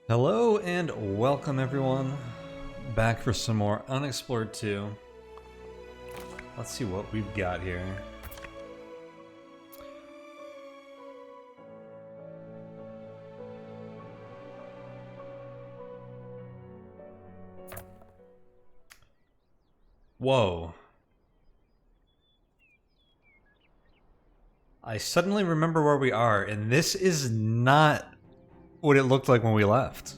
Hello and welcome everyone back for some more Unexplored 2. Let's see what we've got here. Whoa. I suddenly remember where we are, and this is not what it looked like when we left.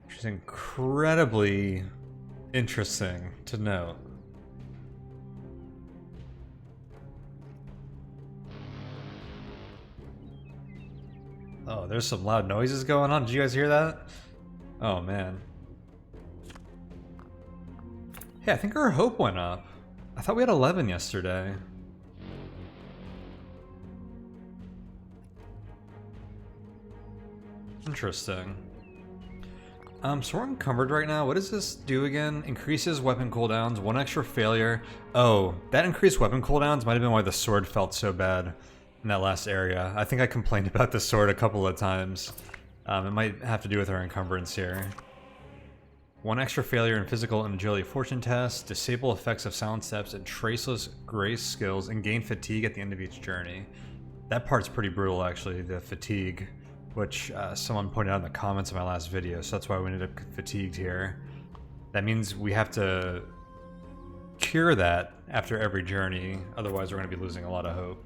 Which is incredibly interesting to note. Oh, there's some loud noises going on. Did you guys hear that? Oh man. Hey, I think our hope went up. I thought we had 11 yesterday. Interesting. So we're encumbered right now. What does this do again? Increases weapon cooldowns, 1 extra failure. Oh, that increased weapon cooldowns might have been why the sword felt so bad in that last area. I think I complained about the sword a couple of times. It might have to do with our encumbrance here. 1 extra failure in physical and agility fortune tests, disable effects of silent steps and traceless grace skills, and gain fatigue at the end of each journey. That part's pretty brutal actually, the fatigue, which someone pointed out in the comments of my last video, so that's why we ended up fatigued here. That means we have to cure that after every journey, otherwise we're going to be losing a lot of hope.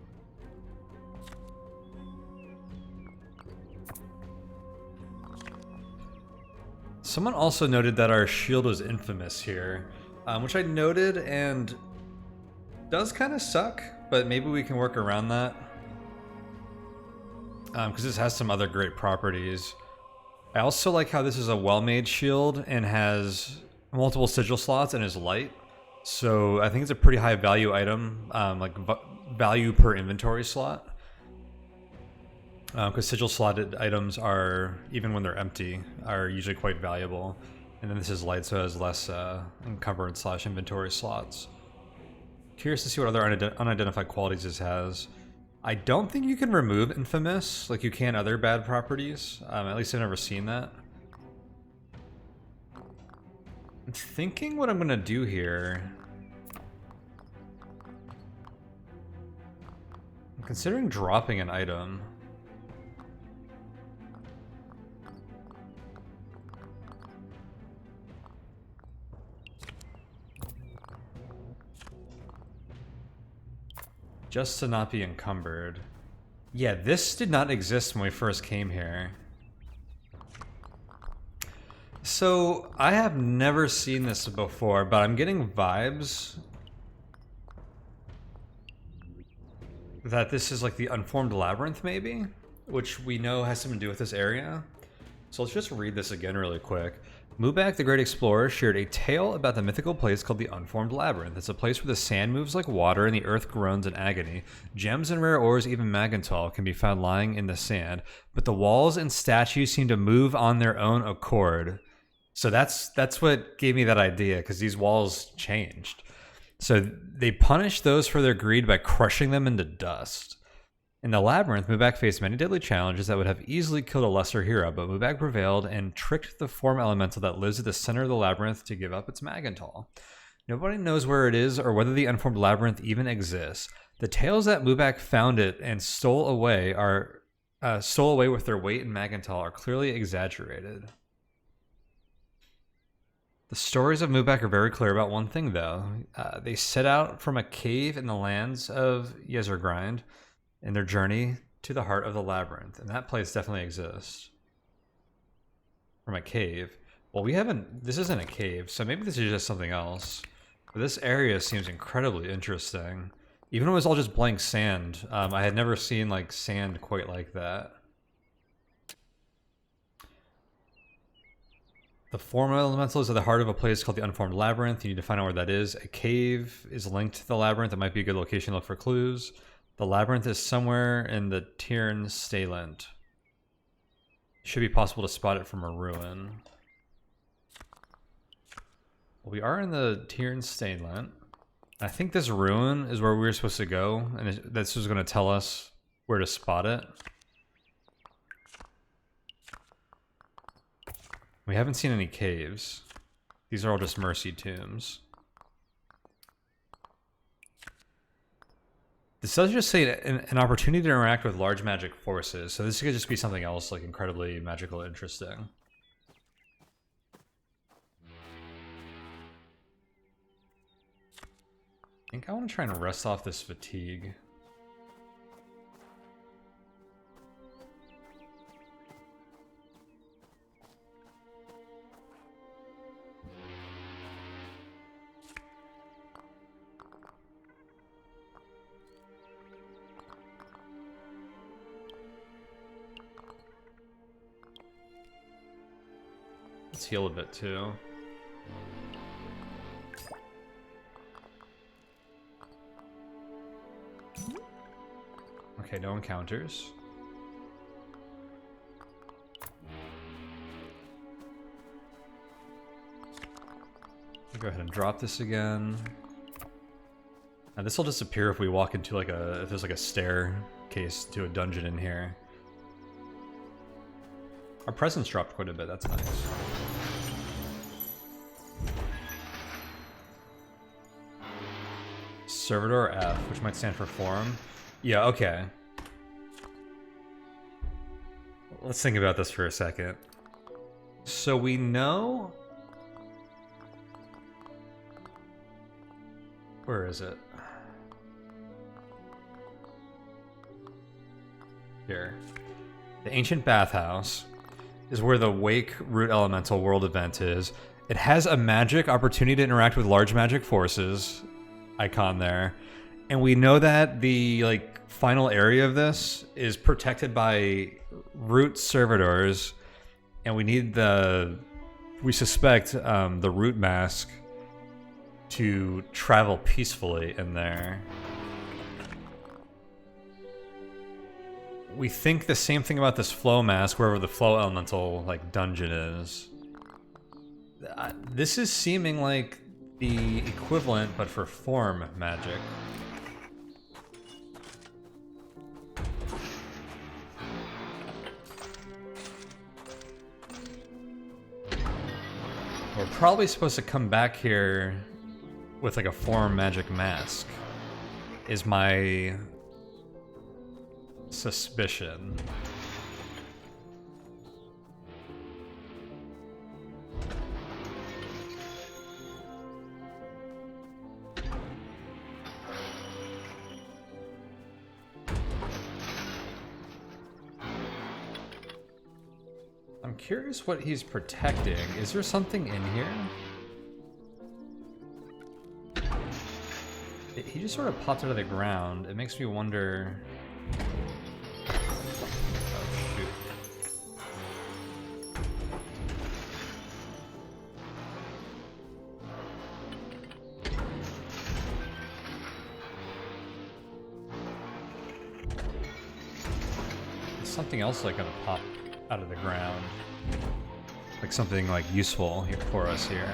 Someone also noted that our shield was infamous here, which I noted and does kind of suck, but maybe we can work around that. Because this has some other great properties. I also like how this is a well-made shield and has multiple sigil slots and is light. So I think it's a pretty high value item, like value per inventory slot. Because sigil slotted items are, even when they're empty, are usually quite valuable. And then this is light, so it has less encumbrance / inventory slots. Curious to see what other unidentified qualities this has. I don't think you can remove infamous like you can other bad properties. At least I've never seen that. I'm thinking what I'm gonna do here. I'm considering dropping an item. Just to not be encumbered. Yeah, this did not exist when we first came here. So, I have never seen this before, but I'm getting vibes that this is like the Unformed Labyrinth, maybe? Which we know has something to do with this area. So let's just read this again really quick. Mubak, the Great Explorer, shared a tale about the mythical place called the Unformed Labyrinth. It's a place where the sand moves like water and the earth groans in agony. Gems and rare ores, even Magnatal, can be found lying in the sand, but the walls and statues seem to move on their own accord. So that's what gave me that idea, because these walls changed. So they punished those for their greed by crushing them into dust. In the labyrinth, Mubak faced many deadly challenges that would have easily killed a lesser hero, but Mubak prevailed and tricked the form elemental that lives at the center of the labyrinth to give up its Magnatal. Nobody knows where it is or whether the Unformed Labyrinth even exists. The tales that Mubak found it and stole away with their weight in Magnatal are clearly exaggerated. The stories of Mubak are very clear about one thing, though. They set out from a cave in the lands of Yezergrind in their journey to the heart of the labyrinth, and that place definitely exists. From a cave. Well, this isn't a cave, so maybe this is just something else. But this area seems incredibly interesting. Even when it was all just blank sand, I had never seen like sand quite like that. The form elemental is at the heart of a place called the Unformed Labyrinth. You need to find out where that is. A cave is linked to the labyrinth. It might be a good location to look for clues. The labyrinth is somewhere in the Tirn Stalent. Should be possible to spot it from a ruin. Well, we are in the Tirn Stalent. I think this ruin is where we were supposed to go, and this is going to tell us where to spot it. We haven't seen any caves. These are all just mercy tombs. This does just say an opportunity to interact with large magic forces, so this could just be something else, like, incredibly magical interesting. I think I want to try and rest off this fatigue. Let's heal a bit too. Okay, no encounters. I'll go ahead and drop this again. And this will disappear if we walk into like if there's like a staircase to a dungeon in here. Our presence dropped quite a bit, that's nice. Servitor F, which might stand for forum. Yeah, okay. Let's think about this for a second. So we know... Where is it? Here. The Ancient Bathhouse is where the Wake Root Elemental World event is. It has a magic opportunity to interact with large magic forces icon there. And we know that the like final area of this is protected by root servitors, and we need we suspect the root mask to travel peacefully in there. We think the same thing about this flow mask, wherever the flow elemental like dungeon is. This is seeming like the equivalent, but for form magic. We're probably supposed to come back here with like a form magic mask, is my suspicion. I'm curious what he's protecting. Is there something in here? He just sort of popped out of the ground. It makes me wonder... Oh, shoot. There's something else like gonna pop out of the ground. Like something like useful here for us here.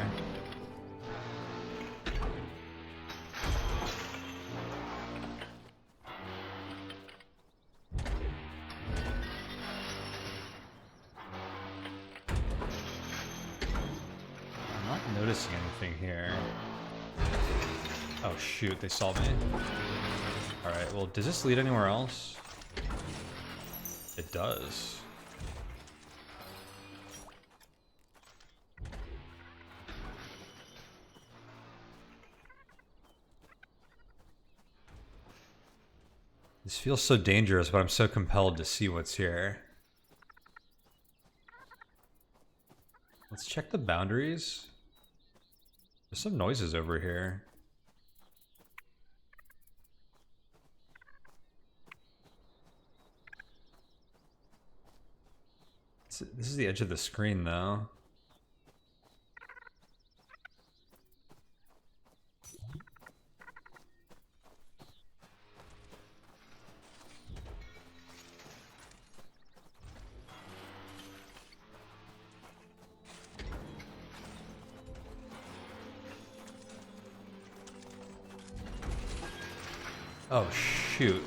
I'm not noticing anything here. Oh shoot, they saw me. Alright, well, does this lead anywhere else? It does. This feels so dangerous, but I'm so compelled to see what's here. Let's check the boundaries. There's some noises over here. This is the edge of the screen, though. Oh, shoot.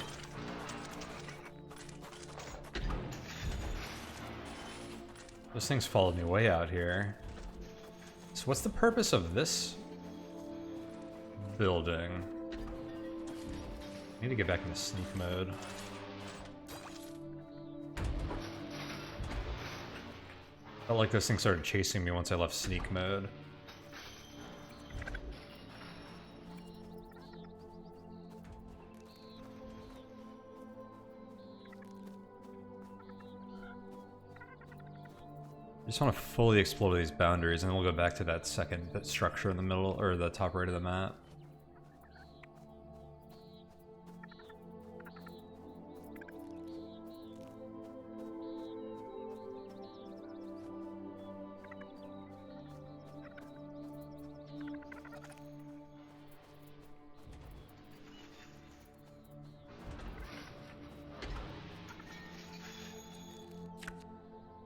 Those things followed me way out here. So what's the purpose of this building? I need to get back into sneak mode. Felt like those things started chasing me once I left sneak mode. I just want to fully explore these boundaries, and then we'll go back to that second structure in the middle, or the top right of the map.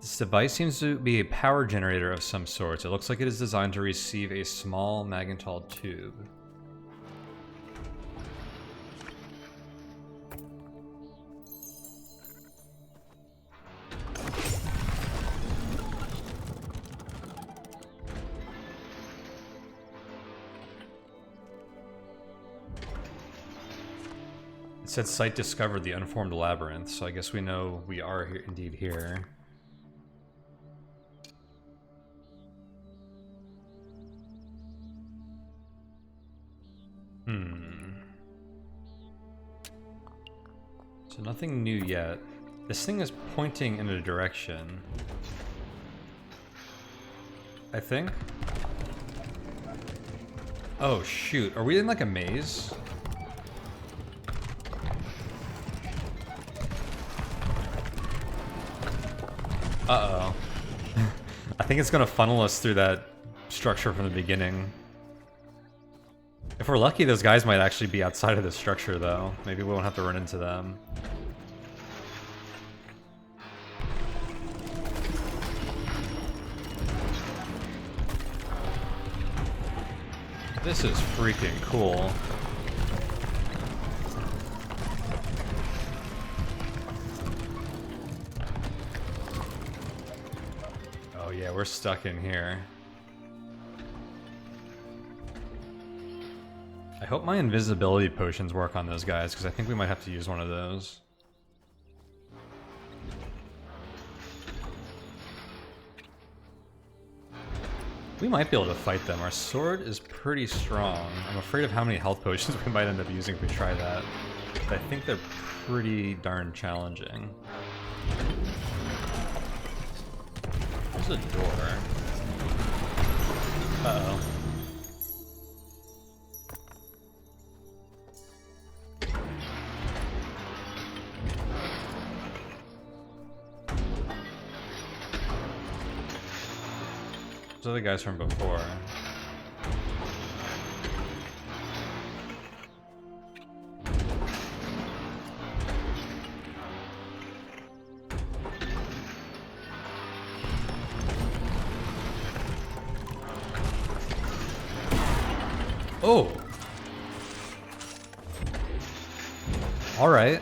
This device seems to be a power generator of some sort. It looks like it is designed to receive a small Magnatal tube. It said site discovered the Unformed Labyrinth, so I guess we know we are here, indeed here. So nothing new yet. This thing is pointing in a direction, I think. Oh shoot, are we in like a maze? Uh-oh. I think it's gonna funnel us through that structure from the beginning. If we're lucky, those guys might actually be outside of the structure, though. Maybe we won't have to run into them. This is freaking cool. Oh yeah, we're stuck in here. I hope my invisibility potions work on those guys, because I think we might have to use one of those. We might be able to fight them. Our sword is pretty strong. I'm afraid of how many health potions we might end up using if we try that. But I think they're pretty darn challenging. There's a door. Uh-oh. Those are the guys from before. Oh! Alright.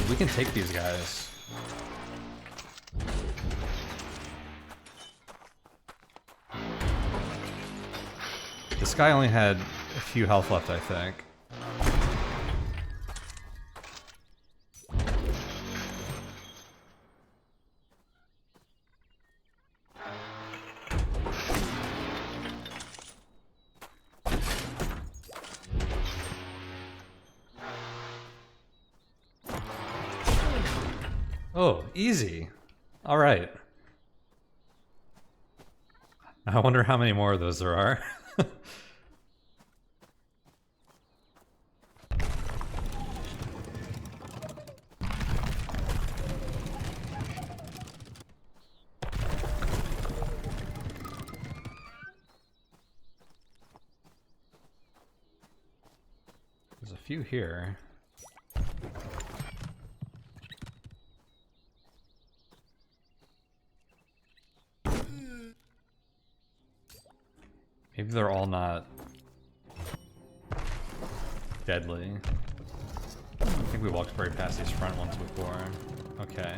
We can take these guys. This guy only had a few health left, I think. Oh, easy. All right. I wonder how many more of those there are. There's a few here. Maybe they're all not deadly. I think we walked right past these front ones before. Okay.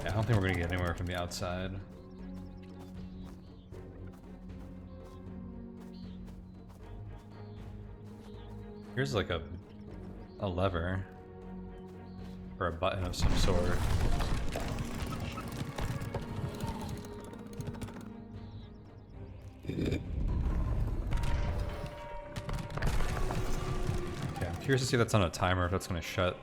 I don't think we're gonna get anywhere from the outside. Here's like a lever or a button of some sort. Okay, I'm curious to see if that's on a timer, if that's gonna shut.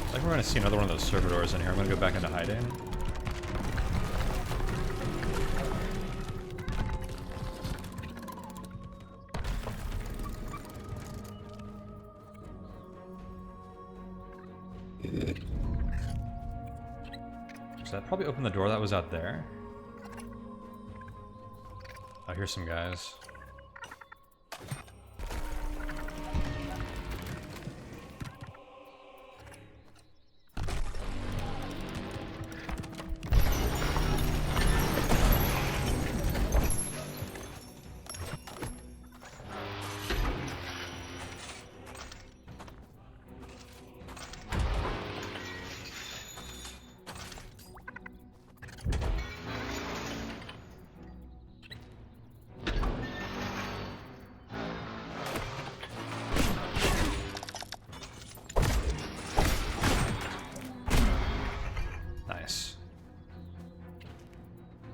I think we're gonna see another one of those servitors in here. I'm gonna go back into hiding. So that probably opened the door that was out there. Oh, here's some guys.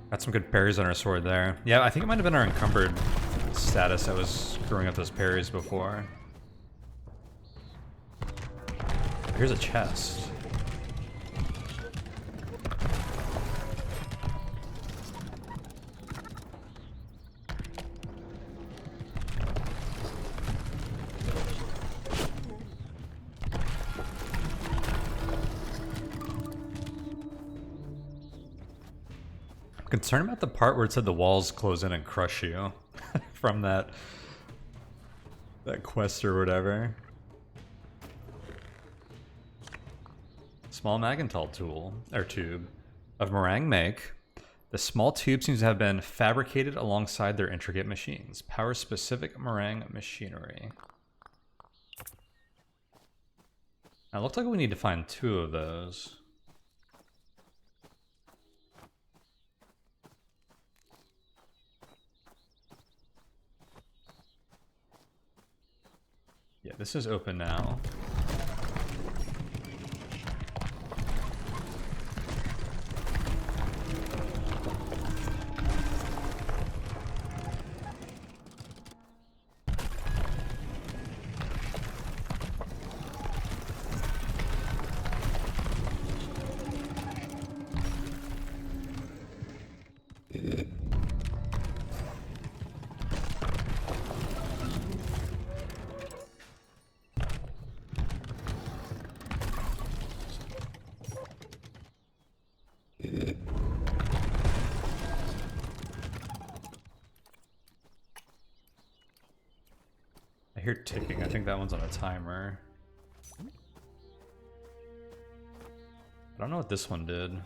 Got some good parries on our sword there. Yeah, I think it might have been our encumbered status that was screwing up those parries before. Here's a chest. Concerned about the part where it said the walls close in and crush you from that quest or whatever. Small Magnatal tool or tube of meringue make. The small tube seems to have been fabricated alongside their intricate machines. Power specific meringue machinery. Now it looks like we need to find 2 of those. Yeah, this is open now. I hear ticking. I think that one's on a timer. I don't know what this one did.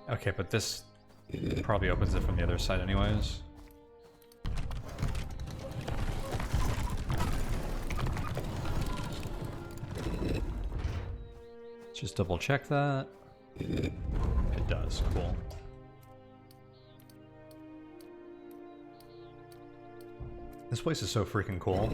Okay, but this probably opens it from the other side anyways. Let's just double check that. It does, cool. This place is so freaking cool.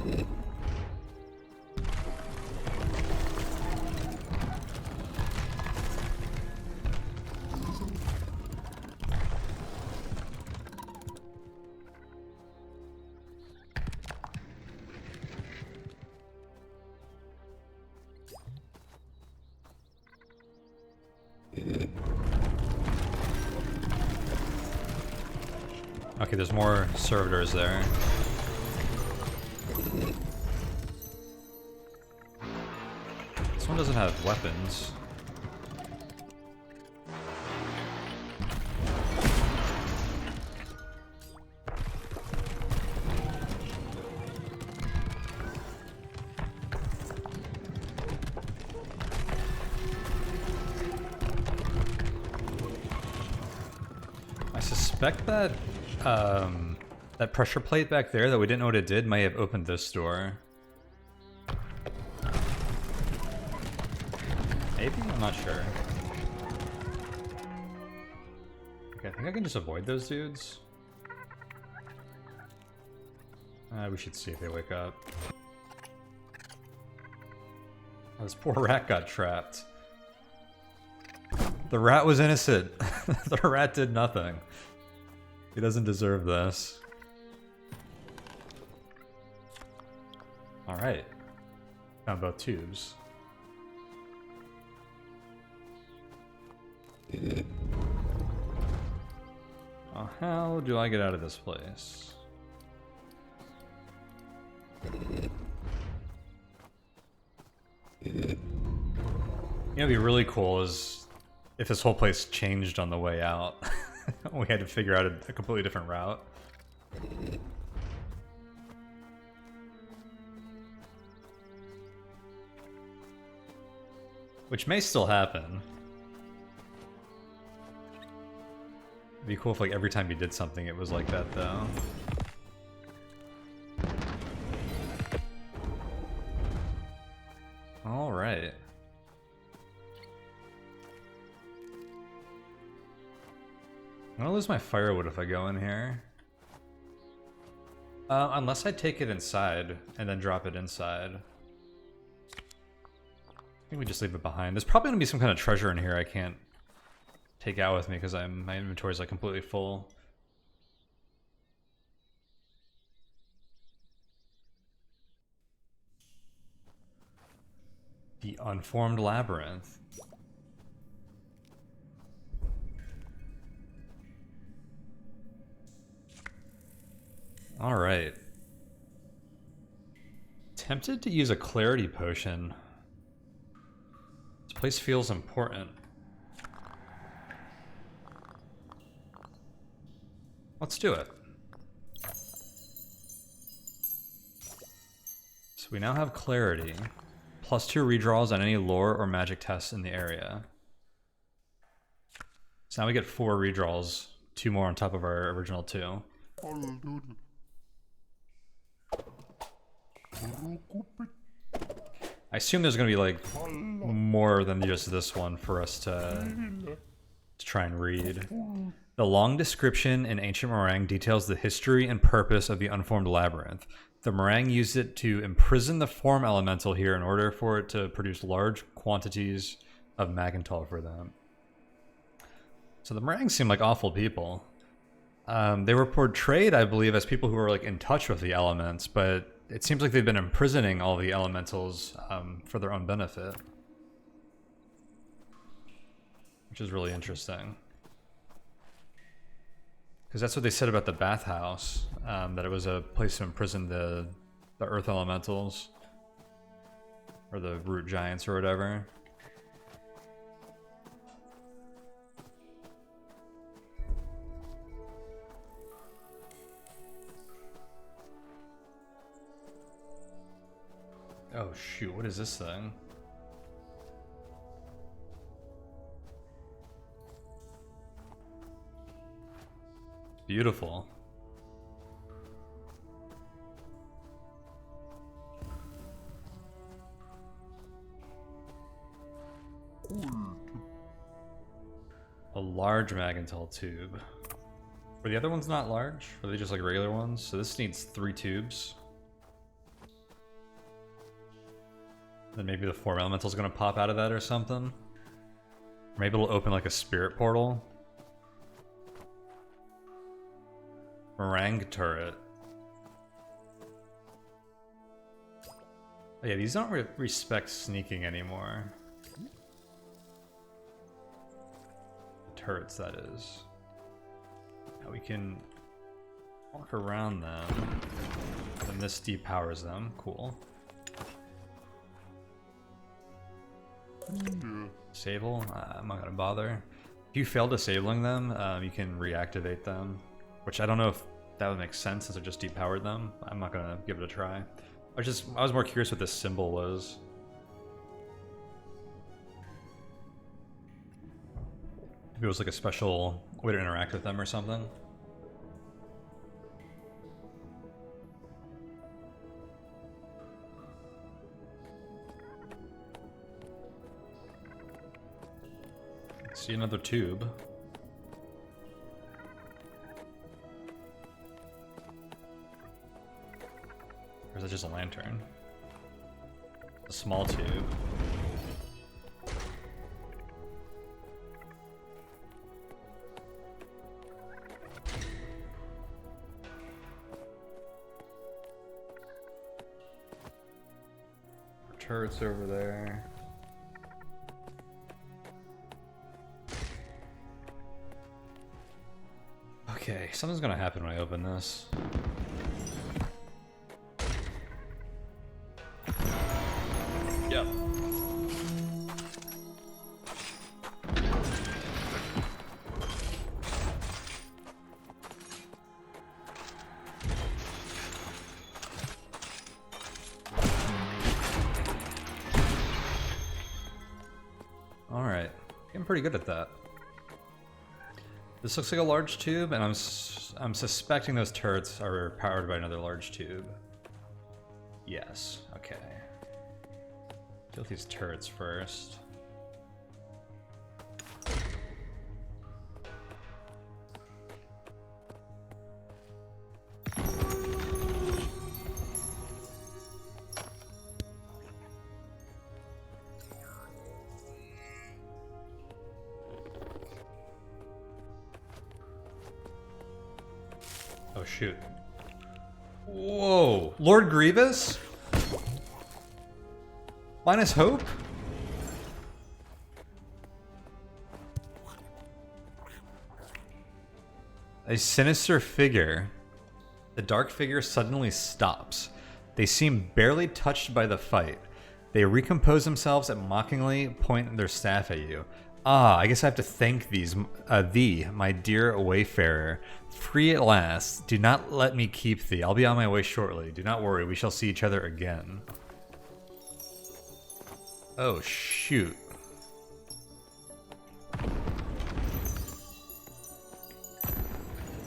Okay, there's more servitors there. This one doesn't have weapons. I suspect that that pressure plate back there that we didn't know what it did might have opened this door. Maybe? I'm not sure. Okay, I think I can just avoid those dudes. We should see if they wake up. Oh, this poor rat got trapped. The rat was innocent. The rat did nothing. He doesn't deserve this. Alright. Found both tubes. Oh, how do I get out of this place? You know, what'd be really cool is if this whole place changed on the way out. We had to figure out a completely different route. Which may still happen. It'd be cool if like every time you did something it was like that though. Alright. I'm gonna lose my firewood if I go in here. Unless I take it inside and then drop it inside. I think we just leave it behind. There's probably gonna be some kind of treasure in here I can't take out with me because my inventory is like completely full. The Unformed Labyrinth. Alright. Tempted to use a clarity potion. This place feels important. Let's do it. So we now have clarity. +2 redraws on any lore or magic tests in the area. So now we get 4 redraws, 2 more on top of our original 2. I assume there's gonna be like more than just this one for us to try and read. The long description in Ancient Meringue details the history and purpose of the Unformed Labyrinth. The meringue used it to imprison the form elemental here in order for it to produce large quantities of Magnatal for them. So the meringues seem like awful people. They were portrayed, I believe, as people who were like in touch with the elements, but it seems like they've been imprisoning all the elementals for their own benefit. Which is really interesting. Because that's what they said about the bathhouse, that it was a place to imprison the earth elementals. Or the root giants or whatever. Oh shoot, what is this thing? Beautiful. A large Magnatal tube. Were the other ones not large? Were they just like regular ones? So this needs 3 tubes. Then maybe the form elemental is going to pop out of that or something. Maybe it'll open like a spirit portal. Meringue turret. Oh yeah, these don't respect sneaking anymore. Turrets, that is. Now we can Walk around them. And this depowers them. Cool. Disable? I'm not gonna bother. If you fail disabling them, you can reactivate them. Which I don't know if that would make sense since I just depowered them. I'm not gonna give it a try. I was more curious what this symbol was. Maybe it was like a special way to interact with them or something. See another tube. Or is that just a lantern? A small tube. Turrets over there. Okay, something's gonna happen when I open this. Yep. Alright, I'm pretty good at that. This looks like a large tube, and I'm suspecting those turrets are powered by another large tube. Yes, okay. Deal with these turrets first. Oh shoot. Whoa, Lord Grievous? Minus hope? A sinister figure. The dark figure suddenly stops. They seem barely touched by the fight. They recompose themselves and mockingly point their staff at you. Ah, I guess I have to thank thee, my dear wayfarer. Free at last. Do not let me keep thee. I'll be on my way shortly. Do not worry, we shall see each other again. Oh, shoot.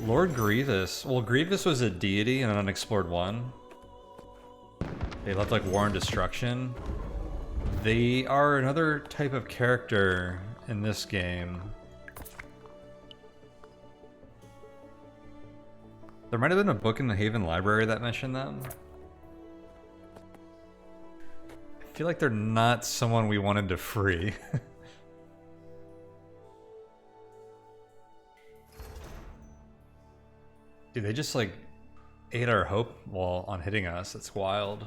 Lord Grievous. Well, Grievous was a deity in an Unexplored 1. They left like war and destruction. They are another type of character in this game. There might have been a book in the Haven Library that mentioned them. I feel like they're not someone we wanted to free. Dude, they just like ate our hope while on hitting us. It's wild.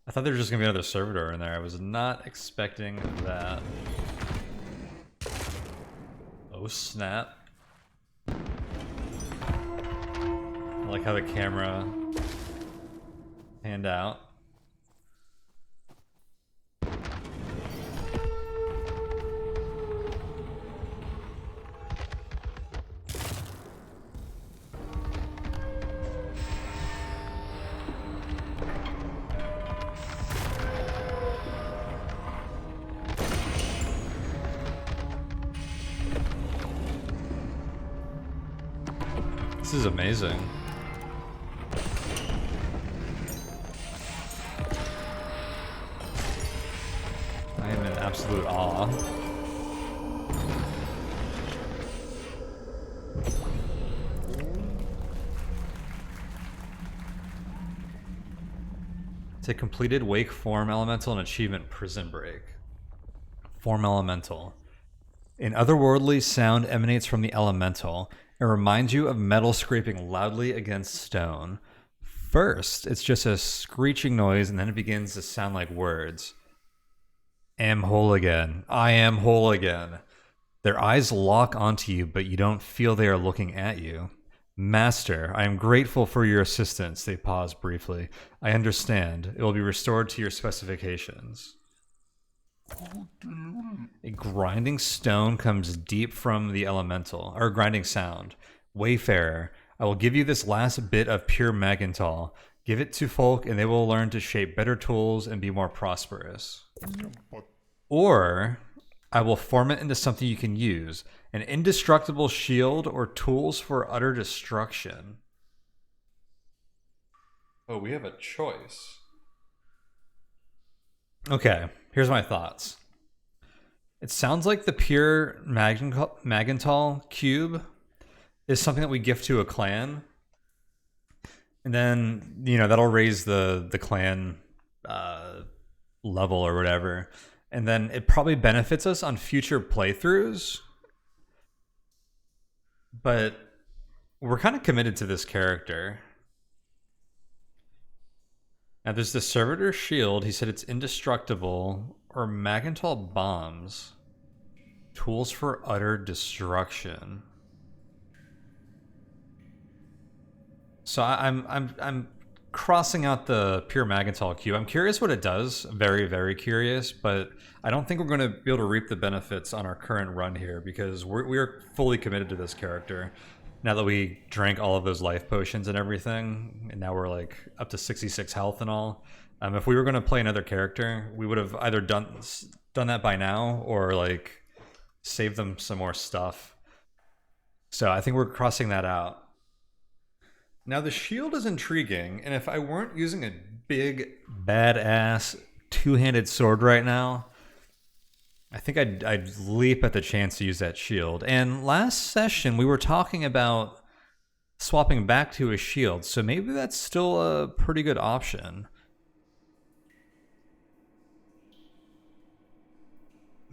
I thought there was just gonna be another servitor in there. I was not expecting that. Oh snap. I like how the camera panned out. This is amazing. I am in absolute awe. It's a completed Wake Form Elemental and Achievement Prison Break. Form Elemental. An otherworldly sound emanates from the elemental. It reminds you of metal scraping loudly against stone. First, it's just a screeching noise, and then it begins to sound like words. Am whole again. I am whole again. Their eyes lock onto you, but you don't feel they are looking at you. Master, I am grateful for your assistance. They pause briefly. I understand. It will be restored to your specifications. A grinding stone comes deep from the elemental, or grinding sound. Wayfarer, I will give you this last bit of pure Magnatal. Give it to folk and they will learn to shape better tools and be more prosperous. Or I will form it into something you can use. An indestructible shield or tools for utter destruction. Oh, we have a choice. Okay, here's my thoughts. It sounds like the pure Magnatal cube is something that we gift to a clan. And then, you know, that'll raise the clan level or whatever. And then it probably benefits us on future playthroughs. But we're kind of committed to this character. Now there's the Servitor Shield. He said it's indestructible. Or Magnatal Bombs. Tools for utter destruction. So I'm crossing out the pure Magnatal cube. I'm curious what it does. Very, very curious, but I don't think we're going to be able to reap the benefits on our current run here because we're fully committed to this character. Now that we drank all of those life potions and everything, and now we're like up to 66 health and all. If we were going to play another character, we would have either done that by now or like saved them some more stuff. So I think we're crossing that out. Now the shield is intriguing, and if I weren't using a big, badass, two-handed sword right now, I think I'd leap at the chance to use that shield. And last session, we were talking about swapping back to a shield, so maybe that's still a pretty good option.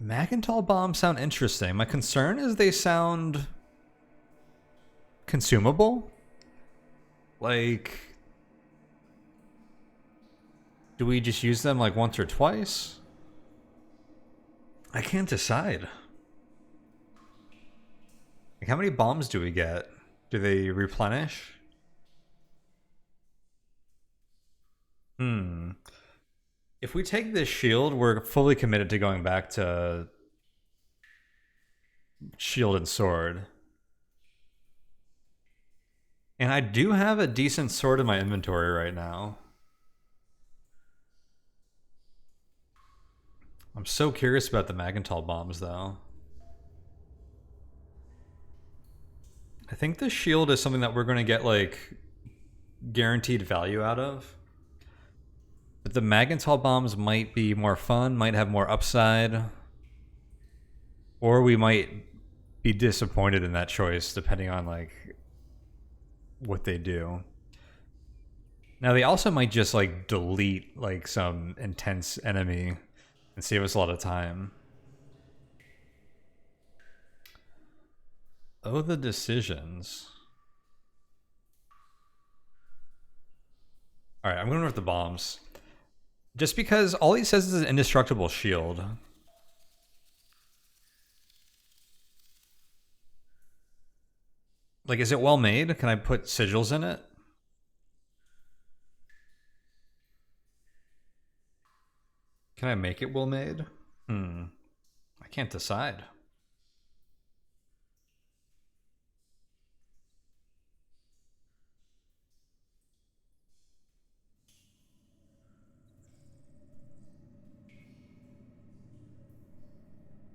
Magnatal bombs sound interesting. My concern is they sound consumable. Like, do we just use them like once or twice? I can't decide. Like, how many bombs do we get? Do they replenish? If we take this shield, we're fully committed to going back to shield and sword. And I do have a decent sword in my inventory right now. I'm so curious about the Magnatal bombs, though. I think the shield is something that we're going to get, like, guaranteed value out of. But the Magnatal bombs might be more fun, might have more upside. Or we might be disappointed in that choice, depending on, like, what they do. Now they also might just like delete like some intense enemy and save us a lot of time. Oh, the decisions. Alright, I'm going with the bombs. Just because all he says is an indestructible shield. Like, is it well made? Can I put sigils in it? Can I make it well made? I can't decide.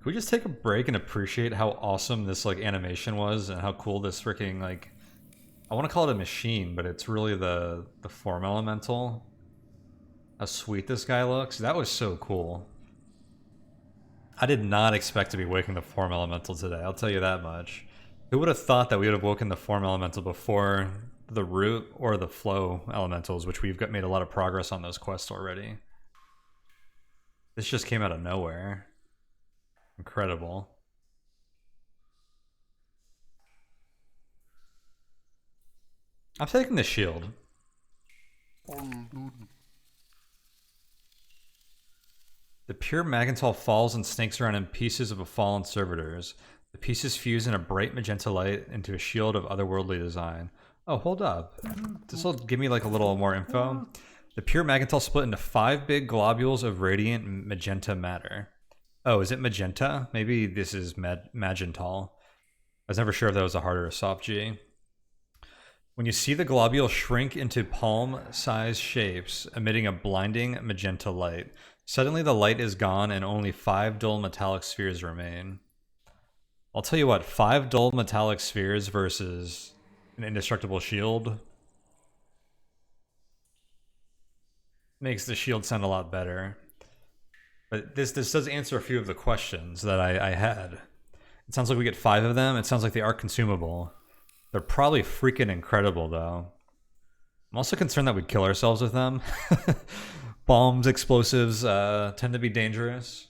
Can we just take a break and appreciate how awesome this like animation was and how cool this freaking like, I want to call it a machine, but it's really the form elemental. How sweet this guy looks. That was so cool. I did not expect to be waking the form elemental today, I'll tell you that much. Who would have thought that we would have woken the form elemental before the root or the flow elementals, which we've made a lot of progress on those quests already. This just came out of nowhere. Incredible. I'm taking the shield. The pure Magnatal falls and snakes around in pieces of a fallen servitors. The pieces fuse in a bright magenta light into a shield of otherworldly design. Oh, hold up. This will give me like a little more info. The pure Magnatal split into 5 big globules of radiant magenta matter. Oh, is it magenta? Maybe this is Magnatal. I was never sure if that was a hard or a soft G. When you see the globule shrink into palm-sized shapes, emitting a blinding magenta light, suddenly the light is gone and only 5 dull metallic spheres remain. I'll tell you what, 5 dull metallic spheres versus an indestructible shield makes the shield sound a lot better. But this does answer a few of the questions that I had. It sounds like we get 5 of them. It sounds like they are consumable. They're probably freaking incredible, though. I'm also concerned that we'd kill ourselves with them. Bombs, explosives tend to be dangerous.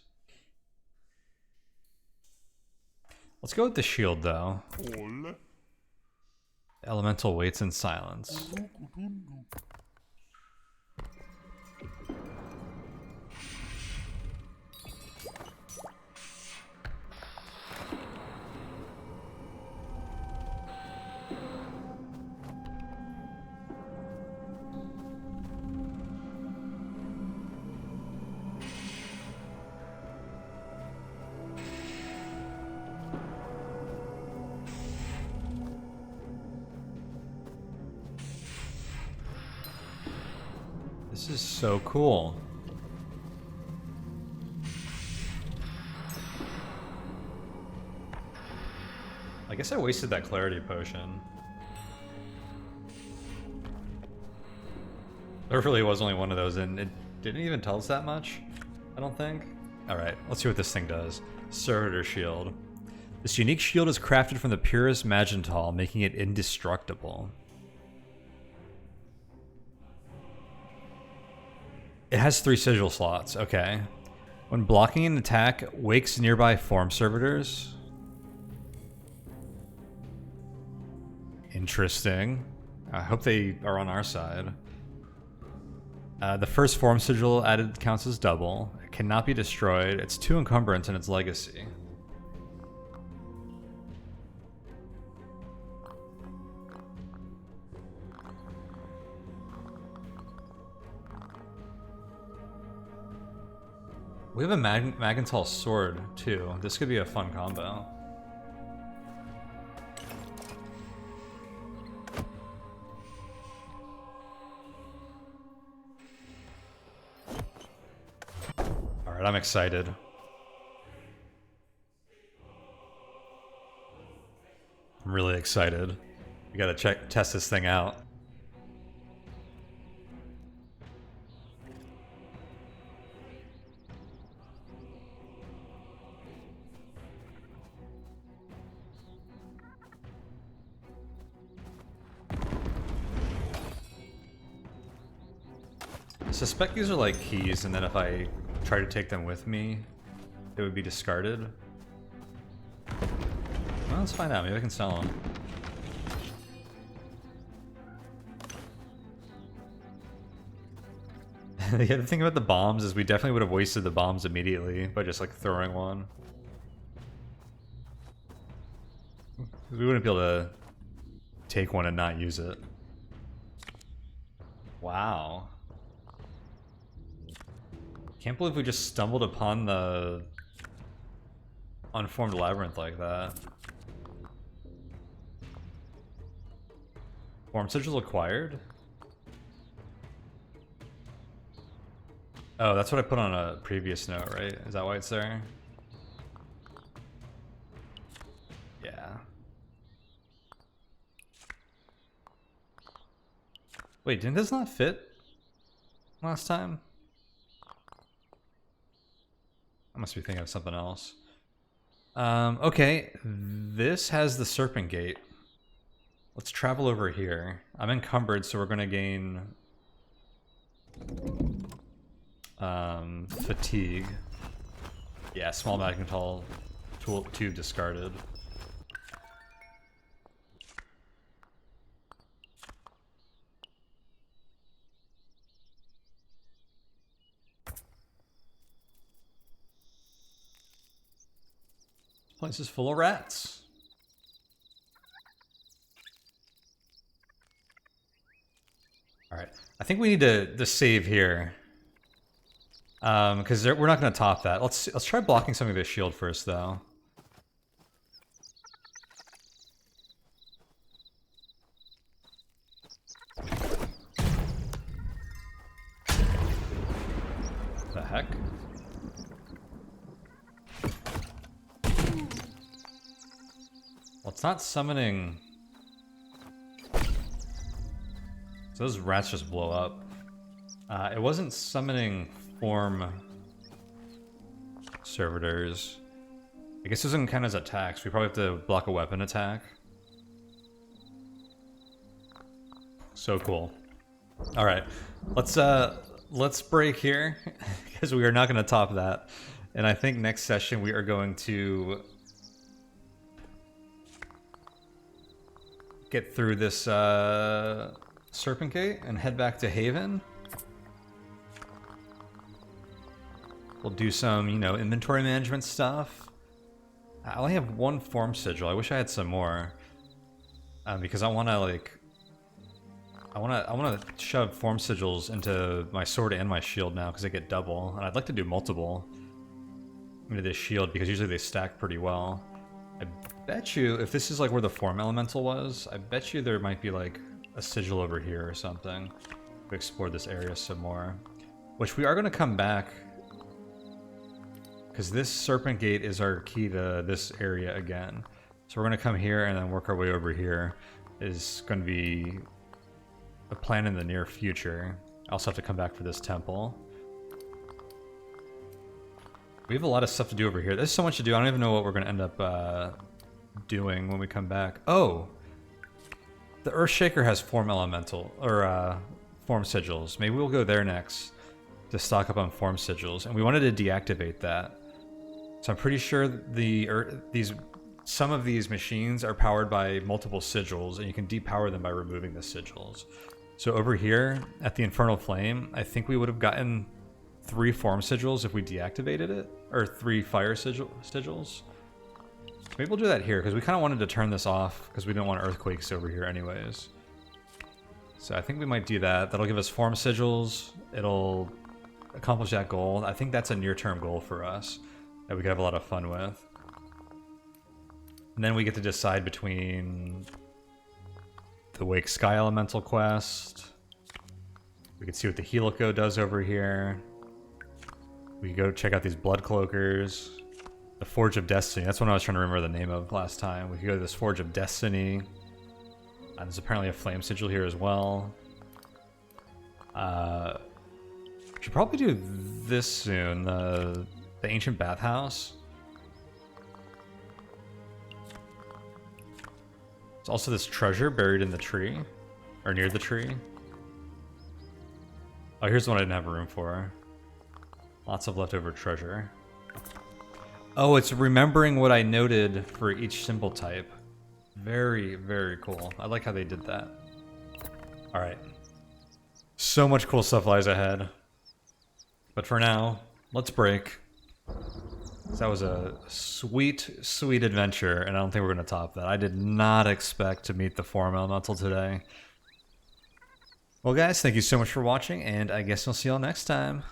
Let's go with the shield, though. Elemental waits in silence. This is so cool. I guess I wasted that clarity potion. There really was only one of those, and it didn't even tell us that much, I don't think. Alright, let's see what this thing does. Servitor Shield. This unique shield is crafted from the purest Magnatal, making it indestructible. It has 3 sigil slots, okay. When blocking an attack, wakes nearby form servitors. Interesting. I hope they are on our side. The first form sigil added counts as double. It cannot be destroyed. It's 2 encumbrance in its legacy. We have a Magnatal Sword, too. This could be a fun combo. Alright, I'm excited. I'm really excited. We gotta test this thing out. I suspect these are like keys, and then if I try to take them with me, they would be discarded. Well, let's find out. Maybe I can sell them. The other thing about the bombs is we definitely would have wasted the bombs immediately by just like throwing one. We wouldn't be able to take one and not use it. Wow. Can't believe we just stumbled upon the Unformed Labyrinth like that. Form sigil acquired? Oh, that's what I put on a previous note, right? Is that why it's there? Yeah. Wait, didn't this not fit last time? I must be thinking of something else. Okay, this has the Serpent Gate. Let's travel over here. I'm encumbered, so we're going to gain fatigue. Yeah, small Magnatal tube discarded. Place is full of rats. Alright, I think we need to save here. Because we're not going to top that. Let's try blocking some of his shield first, though. The heck? Well, it's not summoning... So those rats just blow up. It wasn't summoning form servitors. I guess this doesn't count as attacks. We probably have to block a weapon attack. So cool. All right, let's break here because we are not going to top that. And I think next session we are going to get through this Serpent Gate and head back to Haven. We'll do some, you know, inventory management stuff. I only have one form sigil. I wish I had some more. Because I want to, like... I want to shove form sigils into my sword and my shield now, because I get double. And I'd like to do multiple into this shield, because usually they stack pretty well. I bet you, if this is like where the form elemental was, I bet you there might be like a sigil over here or something. We explore this area some more. Which we are going to come back... because this Serpent Gate is our key to this area again. So we're going to come here and then work our way over here. Is going to be a plan in the near future. I also have to come back for this temple. We have a lot of stuff to do over here. There's so much to do. I don't even know what we're going to end up doing when we come back. Oh! The Earthshaker has form elemental, or form sigils. Maybe we'll go there next to stock up on form sigils. And we wanted to deactivate that. So I'm pretty sure some of these machines are powered by multiple sigils, and you can depower them by removing the sigils. So over here at the Infernal Flame, I think we would have gotten 3 form sigils if we deactivated it, or 3 fire sigils. Maybe we'll do that here because we kind of wanted to turn this off because we didn't want earthquakes over here anyways. So I think we might do that. That'll give us form sigils. It'll accomplish that goal. I think that's a near-term goal for us that we could have a lot of fun with. And then we get to decide between the Wake Sky Elemental quest. We can see what the Helico does over here. We can go check out these Blood Cloakers. The Forge of Destiny. That's what I was trying to remember the name of last time. We could go to this Forge of Destiny. There's apparently a Flame Sigil here as well. Should probably do this soon. The Ancient Bathhouse. There's also this treasure buried in the tree. Or near the tree. Oh, here's the one I didn't have room for. Lots of leftover treasure. Oh, it's remembering what I noted for each symbol type. Very, very cool. I like how they did that. Alright. So much cool stuff lies ahead. But for now, let's break. That was a sweet, sweet adventure, and I don't think we're going to top that. I did not expect to meet the Form Elemental today. Well guys, thank you so much for watching, and I guess I'll see y'all next time.